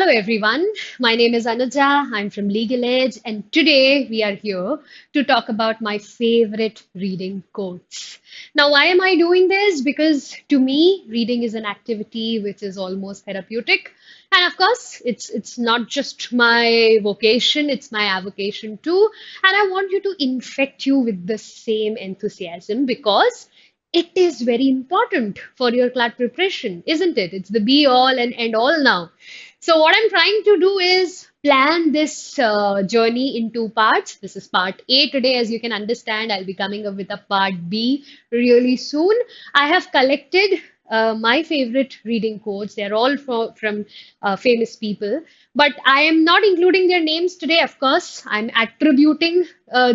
everyone. My name is Anuja. I'm from Legal Edge, and today we are here to talk about my favorite reading quotes. Now, why am I doing this? Because to me, reading is an activity which is almost therapeutic. And of course, it's not just my vocation, it's my avocation too. And I want you to infect you with the same enthusiasm because it is very important for your CLAT preparation, isn't it? It's the be all and end all now. So, what I'm trying to do is plan this journey in two parts. This is part A today. As you can understand, I'll be coming up with a part B really soon. I have collected my favorite reading quotes. They're all from famous people, but I am not including their names today, of course. I'm attributing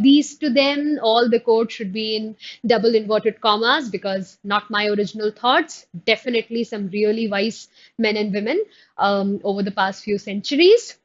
these to them. All the quotes should be in double inverted commas because not my original thoughts. Definitely some really wise men and women over the past few centuries.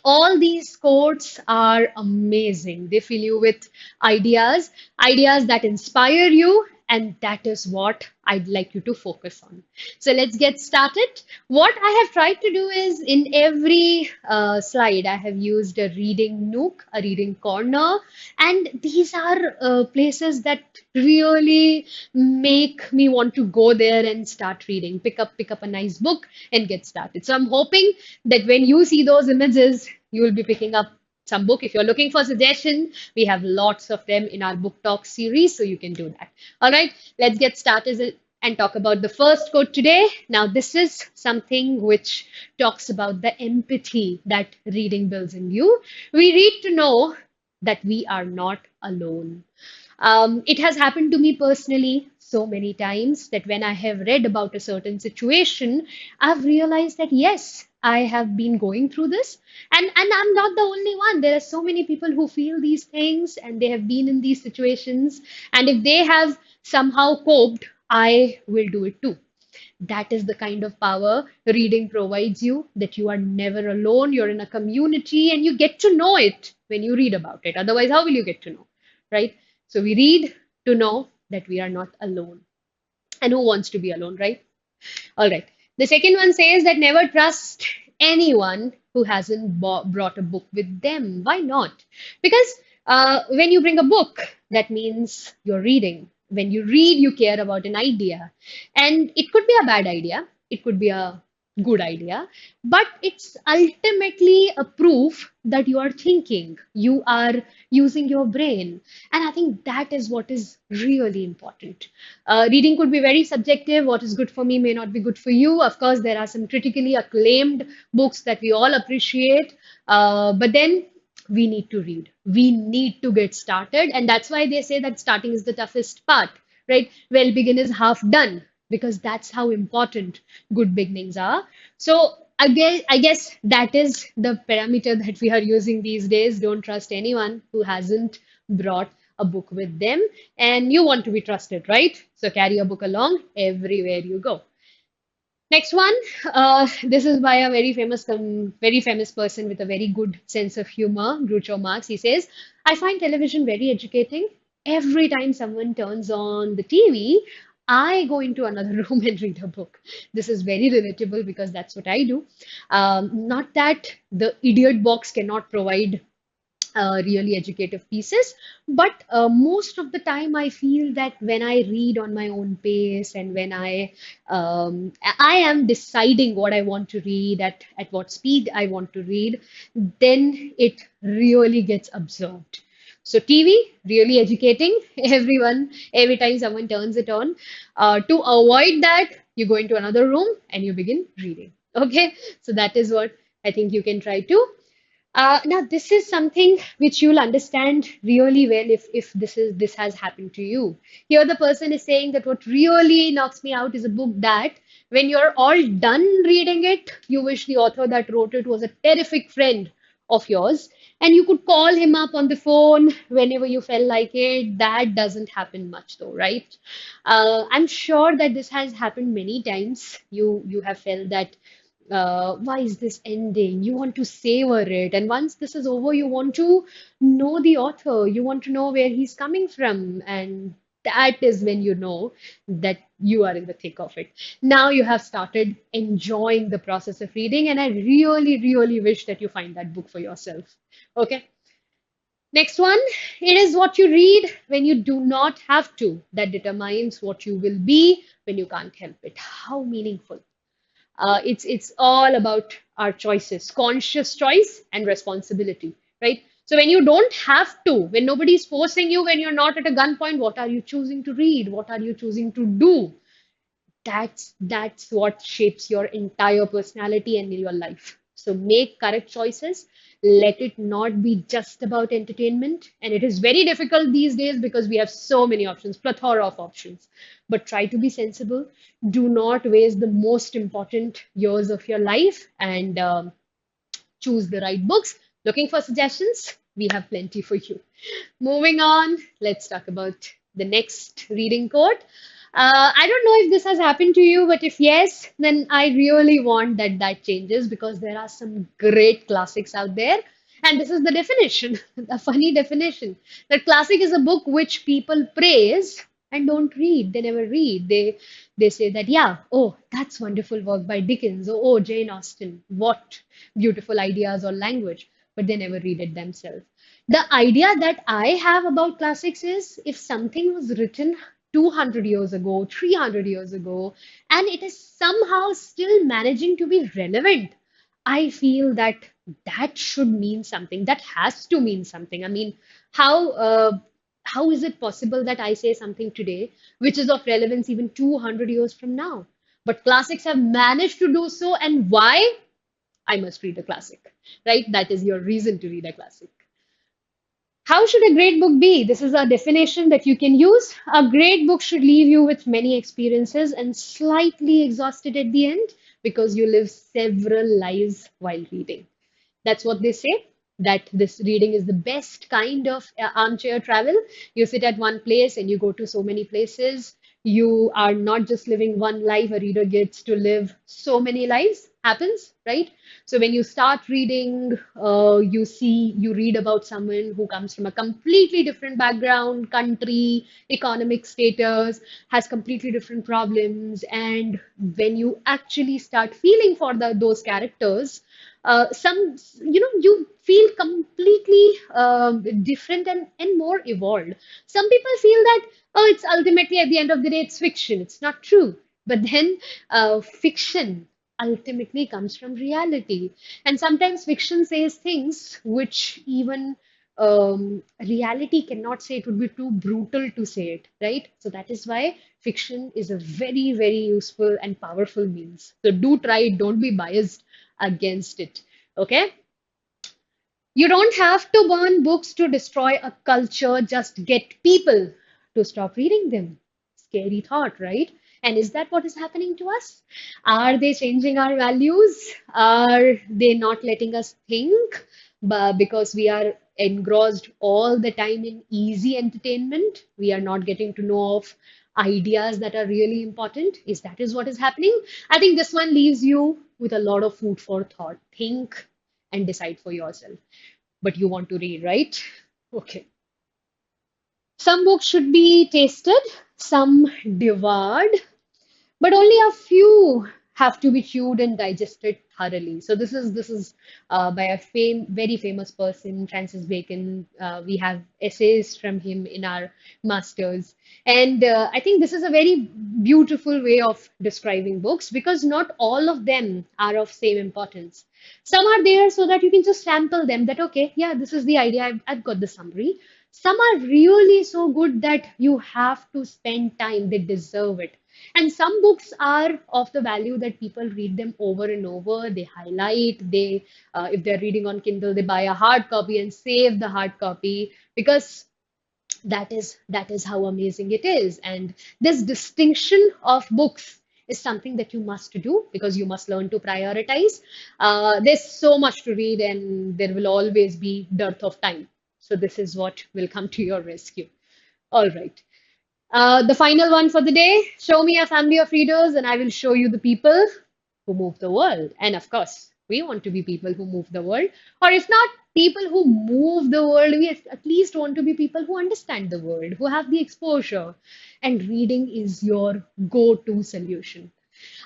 All these quotes are amazing. They fill you with ideas, ideas that inspire you, and that is what I'd like you to focus on. So let's get started. What I have tried to do is in every slide, I have used a reading nook, a reading corner, and these are places that really make me want to go there and start reading. Pick up a nice book and get started. So I'm hoping that when you see those images, you will be picking up some book. If you're looking for suggestion, we have lots of them in our book talk series, so you can do that. All right, let's get started and talk about the first quote today. Now, this is something which talks about the empathy that reading builds in you. We read to know that we are not alone. It has happened to me personally so many times that when I have read about a certain situation, I've realized that yes, I have been going through this, and I'm not the only one. There are so many people who feel these things and they have been in these situations. And if they have somehow coped, I will do it too. That is the kind of power reading provides you, that you are never alone. You're in a community and you get to know it when you read about it. Otherwise, how will you get to know? Right? So we read to know that we are not alone. And who wants to be alone, right? All right. The second one says that never trust anyone who hasn't brought a book with them. Why not? Because when you bring a book, that means you're reading. When you read, you care about an idea. And it could be a bad idea, it could be a good idea, but it's ultimately a proof that you are thinking, you are using your brain. And I think that is what is really important. Reading could be very subjective. What is good for me may not be good for you. Of course, there are some critically acclaimed books that we all appreciate, but then we need to read. We need to get started. And that's why they say that starting is the toughest part, right? Well, begin is half done because that's how important good beginnings are. So, I guess that is the parameter that we are using these days. Don't trust anyone who hasn't brought a book with them. And you want to be trusted, right? So, carry a book along everywhere you go. Next one, this is by a very famous person with a very good sense of humor, Groucho Marx. He says, "I find television very educating. Every time someone turns on the TV, I go into another room and read a book." This is very relatable because that's what I do. Not that the idiot box cannot provide really educative pieces. But most of the time, I feel that when I read on my own pace and when I am deciding what I want to read at what speed I want to read, then it really gets absorbed. So TV, really educating everyone every time someone turns it on. To avoid that, you go into another room and you begin reading. Okay, so that is what I think you can try to. Now, this is something which you'll understand really well if this has happened to you. Here, the person is saying that what really knocks me out is a book that, when you're all done reading it, you wish the author that wrote it was a terrific friend of yours, and you could call him up on the phone whenever you felt like it. That doesn't happen much, though, right? I'm sure that this has happened many times. You have felt that why is this ending? You want to savor it. And once this is over, you want to know the author. You want to know where he's coming from. And that is when you know that you are in the thick of it. Now you have started enjoying the process of reading, and I really, really wish that you find that book for yourself. Okay. Next one, it is what you read when you do not have to that determines what you will be when you can't help it. How meaningful. It's all about our choices, conscious choice and responsibility, right? So when you don't have to, when nobody's forcing you, when you're not at a gunpoint, what are you choosing to read? What are you choosing to do? That's what shapes your entire personality and your life. So make correct choices. Let it not be just about entertainment. And it is very difficult these days because we have so many options, plethora of options. But try to be sensible. Do not waste the most important years of your life, and choose the right books. Looking for suggestions? We have plenty for you. Moving on, let's talk about the next reading quote. I don't know if this has happened to you, but if yes, then I really want that that changes because there are some great classics out there. And this is the definition, the funny definition. That classic is a book which people praise and don't read. They never read. They say that, yeah, oh, that's wonderful work by Dickens. Oh, Jane Austen. What beautiful ideas or language. But they never read it themselves. The idea that I have about classics is if something was written 200 years ago, 300 years ago, and it is somehow still managing to be relevant, I feel that that should mean something. That has to mean something. I mean, how how is it possible that I say something today which is of relevance even 200 years from now? But classics have managed to do so, and why? I must read a classic, right? That is your reason to read a classic. How should a great book be? This is a definition that you can use. A great book should leave you with many experiences and slightly exhausted at the end because you live several lives while reading. That's what they say, that this reading is the best kind of armchair travel. You sit at one place and you go to so many places. You are not just living one life, a reader gets to live so many lives, happens, right? So when you start reading, you read about someone who comes from a completely different background, country, economic status, has completely different problems. And when you actually start feeling for those characters, you feel completely different and more evolved. Some people feel that, oh, it's ultimately at the end of the day, it's fiction. It's not true. But then fiction ultimately comes from reality. And sometimes fiction says things which even reality cannot say. It would be too brutal to say it, right? So that is why fiction is a very, very useful and powerful means. So do try it, don't be biased against it. Okay? You don't have to burn books to destroy a culture, just get people to stop reading them. Scary thought, right? And is that what is happening to us? Are they changing our values? Are they not letting us think because we are engrossed all the time in easy entertainment? We are not getting to know of ideas that are really important. Is that is what is happening? I think this one leaves you with a lot of food for thought. Think and decide for yourself. But you want to read, right? Okay. Some books should be tasted, some devoured, but only a few have to be chewed and digested thoroughly. So this is by a very famous person, Francis Bacon. We have essays from him in our masters, and I think this is a very beautiful way of describing books because not all of them are of same importance. Some are there so that you can just sample them. That okay, yeah, this is the idea. I've got the summary. Some are really so good that you have to spend time. They deserve it. And some books are of the value that people read them over and over. They highlight, if they're reading on Kindle, they buy a hard copy and save the hard copy because that is how amazing it is. And this distinction of books is something that you must do because you must learn to prioritize. There's so much to read, and there will always be dearth of time. So this is what will come to your rescue. All right. The final one for the day, show me a family of readers, and I will show you the people who move the world. And of course, we want to be people who move the world. Or if not, people who move the world. We at least want to be people who understand the world, who have the exposure. And reading is your go-to solution.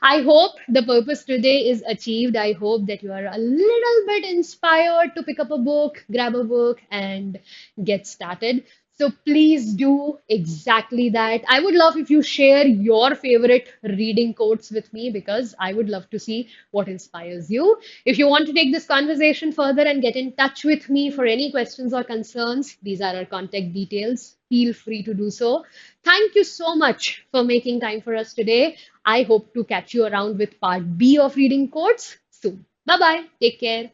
I hope the purpose today is achieved. I hope that you are a little bit inspired to pick up a book, grab a book, and get started. So please do exactly that. I would love if you share your favorite reading quotes with me because I would love to see what inspires you. If you want to take this conversation further and get in touch with me for any questions or concerns, these are our contact details. Feel free to do so. Thank you so much for making time for us today. I hope to catch you around with part B of reading quotes soon. Bye bye. Take care.